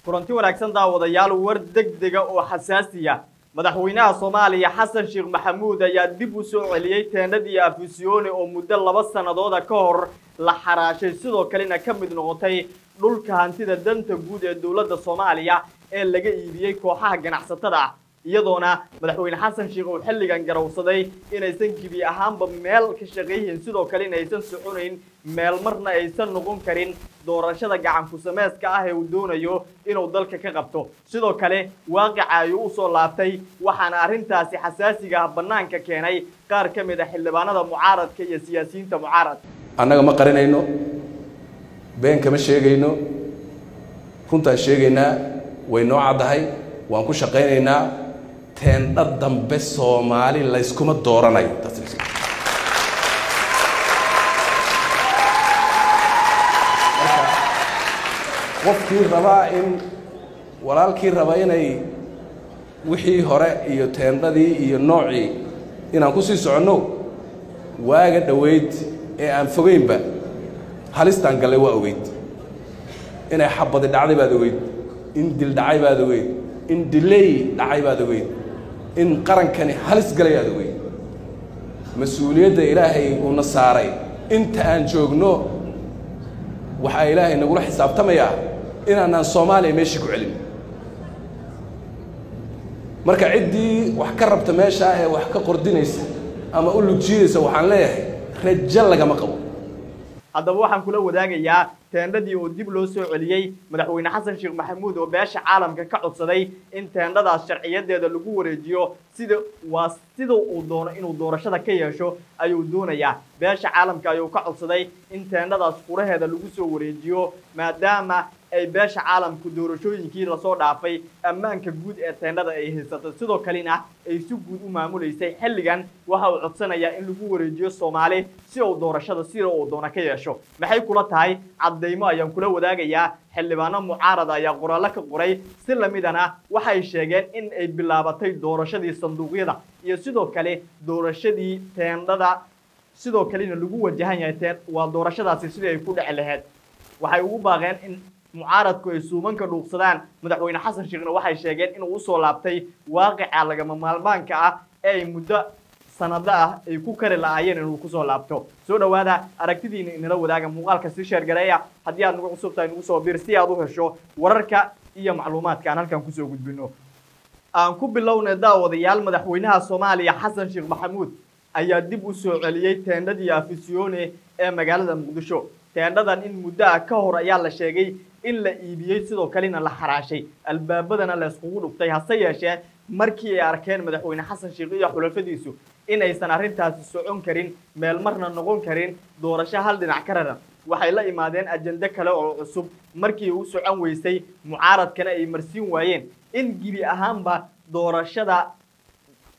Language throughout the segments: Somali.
kulanti wanaagsan daawadayaal war degdega oo xasaasiya madaxweynaha Soomaaliya Xasan Sheekh Maxamuud ayaa dib u soo celiyay teendadii Afisyoone oo muddo 2 sanadood ka hor la xaraashay sidoo kalena ka mid noqotay dhulka hantida danta guud ee dawladda Soomaaliya ee laga iibiyay kooxaha ganacsatada iyadoona madaxweyne Xasan Sheekh uu xilligan garowsaday inaysan gibi ahaanba meel ka shaqeeyeen sidoo kalena aysan soconayn meel marna aysan noqon karin doorashada gacan ku sameeska ah ee uu doonayo inuu dalka ka qabto sidoo kale waaqica ay u soo laabtay waxaana arintaasi xasaasiga ah banaanka keenay qaar ka mid ah xildhibaanada mucaaradka iyo siyaasiyiinta mucaarad annaga ma qarinayno been kama sheegayno runta sheegaynaa way noo cadahay waan ku shaqeynaynaa teendha dambe Soomaali la iskuma dooranayo qofkii raba in walaalkii raba inay wixii hore iyo teendhadii iyo noocii inaan ku sii socono waaga dhaweyd ee aan fogeynba halistaan galay waa ogeyd inay xabad dhacday baad ogeyd in dil dhacay baad ogeyd in delay dhacay baad ogeyd in qarankani halis galay baad ogeyd mas'uuliyadda Ilaahay uu na saaray inta aan joogno waxa Ilaahay nagu la xisaabtamaya inaan Soomaaliya meeshii ku celin marka cidii wax ka rabta meesha ee wax ka qordinaysa ama u lugjiidaysa waxaan leeyahay rajal lagama qabo haddaba waxaan kula wadaagayaa teendadii oo dib loo soo celiyay madaxweyne Xasan Sheekh Maxamuud oo beesha caalamka ka codsaday in teendadaas sharciyadeeda lagu wareejiyo sida uu doono inuu doorashada ka yeesho ayuu doonayaa beesha caalamka ayuu ka codsaday in teendadaas furaheeda lagu soo wareejiyo maadaama ay beesha caalamku doorashooyinkii la soo dhaafay ammaanka guud ee teendada ay haysatay sidoo kalena ay si guud u maamuleysay xilligan waxa uu codsanayaa in lagu wareejiyo Soomaali si uu doorashada sida uu doono ka yeesho maxay kula tahay cadeymo ayaan kula wadaagayaa xildhibaano mucaarad ayaa qoraal ka qoray si lamidana waxay sheegeen in ay bilaabatay doorashadii sanduuqyada iyo sidoo kale doorashadii teendada sidoo kalena lagu wajahan yahay waa doorashadaasi sidii ay ku dhici lahayd waxay ugu baaqeen in mucaaradku ay suumanka dhuuqsadaan madaxweyne Xasan Sheekhna waxay sheegeen inuu soo laabtay waaqica lagama maalmaanka ah ee muddo sanado ah ay ku kari laayeen inuu ku soo laabto soo dhawaada aragtidiina inala wadaaga muuqaalka si share gareeya haddii aad nagu cusub tahay nagu soo biir si aad u hesho wararka iyo macluumaadka aan halkan ku soo gudbino aan ku bilownay daawadayaal madaxweynaha Soomaaliya Xasan Sheekh Maxamuud ayaa dib u soo celiyay teendadii Afisyoone ee magaalada Muqdisho teendhadan in muddo ka hor ayaa la sheegay in la iibiyay sidoo kalena la xaraashay albaabadana la isku dhuftay hase yeeshee markii ay arkeen madaxweyne Xasan Sheekh iyo xulafadiisu in aysan arintaasi socon karin meel marna noqon karin doorasho hal dhinac ka raran waxay la imaadeen ajende kale oo cusub markii uu socon weysay mucaaradkana ay marsiin waayeen in gibi ahaanba doorashada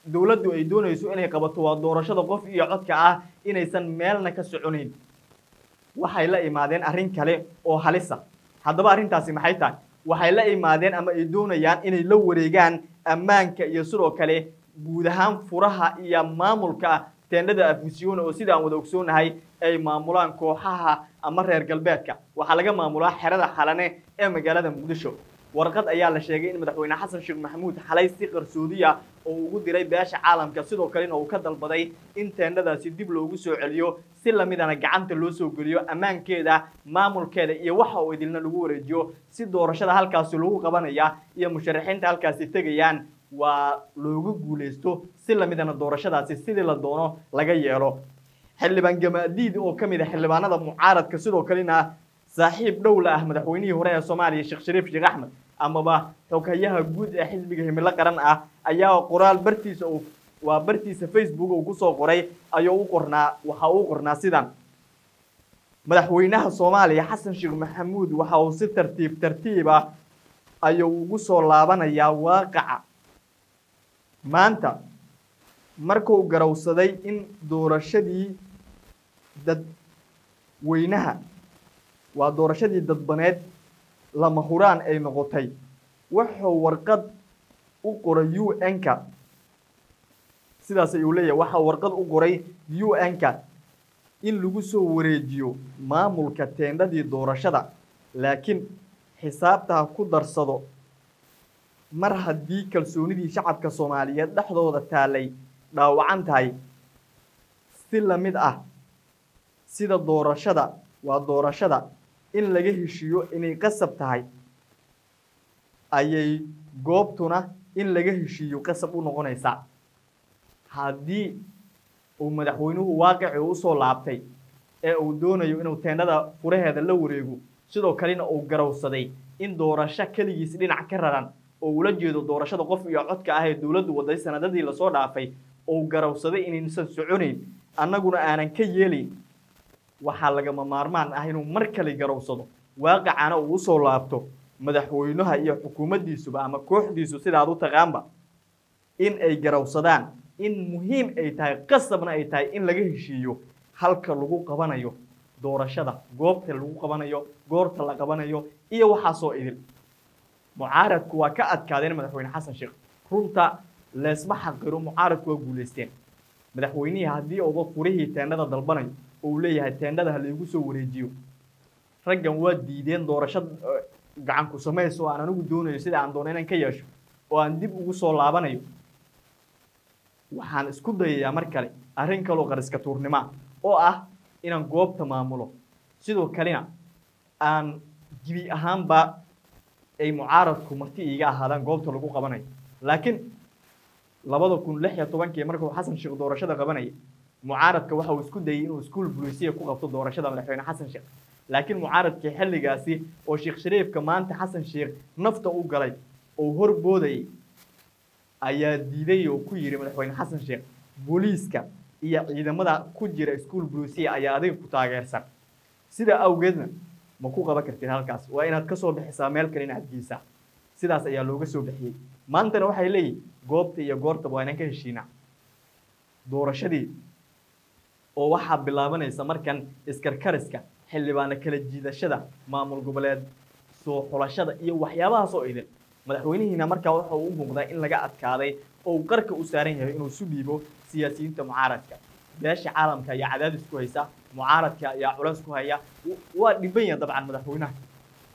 dawladdu ay doonayso inay qabato waa doorashada qof iyo codka ah inaysan meelna ka soconayn waxay la imaadeen arin kale oo halisa haddaba arintaasi maxay tahay waxay la imaadeen ama ay doonayaan inay la wareegaan ammaanka iyo sidoo kale guud ahaan furaha iyo maamulka teendada Afisyoone oo sida aan wada ogsoonahay ay maamulaan kooxaha ama reer galbeedka waxa laga maamulaa xerada xalane ee magaalada Muqdisho warqad ayaa la sheegay in madaxweyne Xasan Sheekh Maxamuud xalay si qarsoodiya oo ugu diray beesha caalamka sidoo kalena uu ka dalbaday in teendadaasi dib loogu soo celiyo si lamidana gacanta loo soo geliyo ammaankeeda maamulkeeda iyo waxa uu idilna lagu wareejiyo si doorashada halkaas lagu qabanaya iyo musharaxiinta halkaas tagayaan waa loogu guuleysto si lamidana doorashadaasi sidii la doono laga yeelo xildhibaan Gamaadiid oo kamid ah xildhibaanada mucaaradka sidoo kalena saaxiib dhow la ah madaxweynihii hore ee Soomaaliya Sheekh Shariif Sheekh Axmed amaba xogayaha guud ee xisbiga himilo qaran ah ayaa qoraal bartiisa Facebook uu ku soo qoray ayuu u qornaa waxa uu qornaa sidan madaxweynaha Soomaaliya Xasan Sheekh Maxamuud waxa uu si tartiib ah ayuu ugu soo laabanayaa waaqica maanta markuu garowsaday in doorashadii dadbaneed lama huraan ay noqotay wuxuu warqad u qoray UN-ka sidaas ayuu leeyahay waxa warqad u qoray UN-ka in lagu soo wareejiyo maamulka teendadii doorashada laakiin xisaabta ha ku darsado mar haddii kalsoonidii shacabka Soomaaliyeed dhexdooda taalay dhaawacan tahay si la mid ah sida doorashada in laga heshiiyo inay qasab tahay ayay goobtuna in laga heshiiyo qasab u noqonaysaa haddii uu madaxweynuhu waaqici u soo laabtay ee uu doonayo inuu teendhada furaheeda la wareego sidoo kalena uu garowsaday in doorasho kaligiis dhinac ka raran oo ula jeedo doorashada qof iyo codka ah ee dawladdu waday sanadadii la soo dhaafay oo garowsaday inaysan soconayn annaguna aanan ka yeelin waxaa lagama maarmaan ah inuu mar kale garowsado waaqicana uu soo laabto madaxweynaha iyo xukuumaddiisuba ama kooxdiisu sidaad u taqaanba in ay garowsadaan in muhiim ay tahay qasabna ay tahay in laga heshiiyo halka lagu qabanayo doorashada goobta lagu qabanayo goorta la qabanayo iyo waxa soo idil mucaaradku waa ka adkaadeen madaxweyne xasan sheekh runta leesma xaqiro mucaaradku waa guuleysteen madaxweynaha haddii uu furihii teendhada dalbanayo oo leeyahay teendhada ha lagu soo wareejiyo raggan waa diideen doorashada gacan ku sameeyso aan anigu doonayo sida aan doonayo inaan ka yeesho oo aan dib ugu soo laabanayo waxaan isku dayayaa mar kale arrin kale oo qariska tuurnimo oo ah inaan goobta maamulo sidoo kalena aan jibi ahaanba ay mucaaradku marti iiga ahaadaan goobta lagu qabanayo laakiin 2016 markuu xasan sheekh doorashada qabanayay mucaaradka waxa uu isku dayay inuu iskuul bulisiya ku qabto doorashada madaxweyne xasan sheekh laakiin mucaaradkii xilligaasi oo Sheekh Shariifka maanta xasan sheekh nafta u galay oo horbooday ayaa diiday oo ku yiri madaxweyne xasan sheekh booliiska iyo ciidamada ku jira iskuul bulisiya ayaa adiga ku taageersan sida awgeedna ma ku qaban kartid halkaas waa inaad ka soo bixisaa meel kale inaad geysaa sidaas ayaa looga soo bixiyay maantana waxay leeyihiin goobta iyo goorta waa inaan ka heshiinaa doorashadii oo waxaa bilaabanaysa markan iskarkariska xildhibaana kala jiidashada maamul goboleed soo xulashada iyo waxyaabaha soo idin madaxweynihiina markaa waxa uu u muuqdaa in laga adkaaday oo qarka u saaran yahay inuu isu dhiibo siyaasiyiinta mucaaradka beesha caalamka ayaa cadaadis ku haysa mucaaradka ayaa culays ku haya waa dhiban yahay dabcan madaxweynaha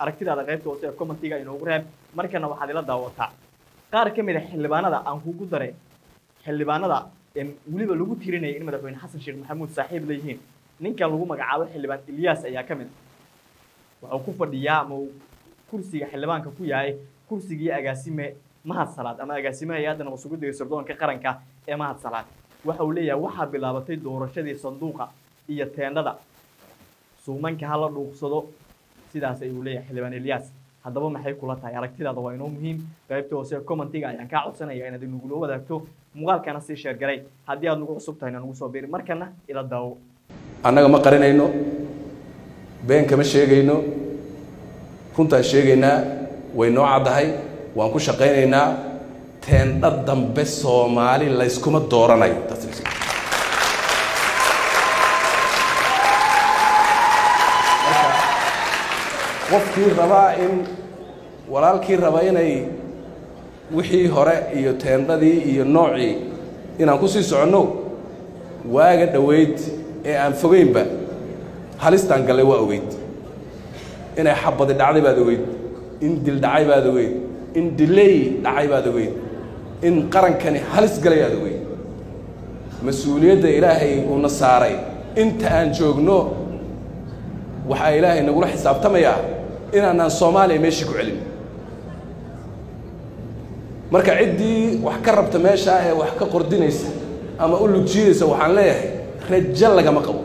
aragtidaada qaybta hoose ee commentiga inoogu reeb markana waxaad ila daawataa qaar ka mid ah xildhibaanada aan kugu daray xildhibaanada weliba lagu tirinayay in madaxweyne xasan sheekh maxamuud saaxiib leeyihiin ninkan lagu magacaabo xildhibaan Ilyas ayaa ka mid wuxuu ku fadhiyaa ama kursiga xildhibaanka ku yahay kursigii agaasime Mahad Salaad ama agaasime hay'adda wasugudda sirdoonka qaranka ee Mahad Salaad waxa uu leeyahay waxa bilaabatay doorashadii sanduuqa iyo teendhada suumanka hala dhuuqsado sidaas ay uu leeyahay xildhibaan Ilyas haddaba maxay kula tahay aragtidaada waa inoo muhiim qaybta hoose commentiga ayaan ka codsanayaa inaad nagu loo wadaagto muuqaalkana si share garay haddii aad nagu cusub tahay nagu soo biiri markana ila daawo annaga ma qarinayno been kama sheegayno runtaan sheegaynaa way noo caddahay waan ku shaqaynaynaa teendha dambe Soomaali la iskuma dooranayo qofkii rabaa in walaalkii raba inay wixii hore iyo teendhadii iyo noocii inaan ku sii soconno waaga dhaweyd ee aan fogeynba halistaan galay waa ogeyd inay xabadi dhacday baad ogeyd in dil dhacay baad ogeyd in delay dhacay baad ogeyd in qarankani halis galay baad ogeyd mas'uuliyadda ilaahay uu na saaray inta aan joogno waxa ilaahay nagula xisaabtamayaa inaanaan Soomaaliya meeshii ku celin marka ciddii wax ka rabta meesha ee wax ka qordinaysa ama u lugjiidaysa waxaan leeyahay rajo lagama qabo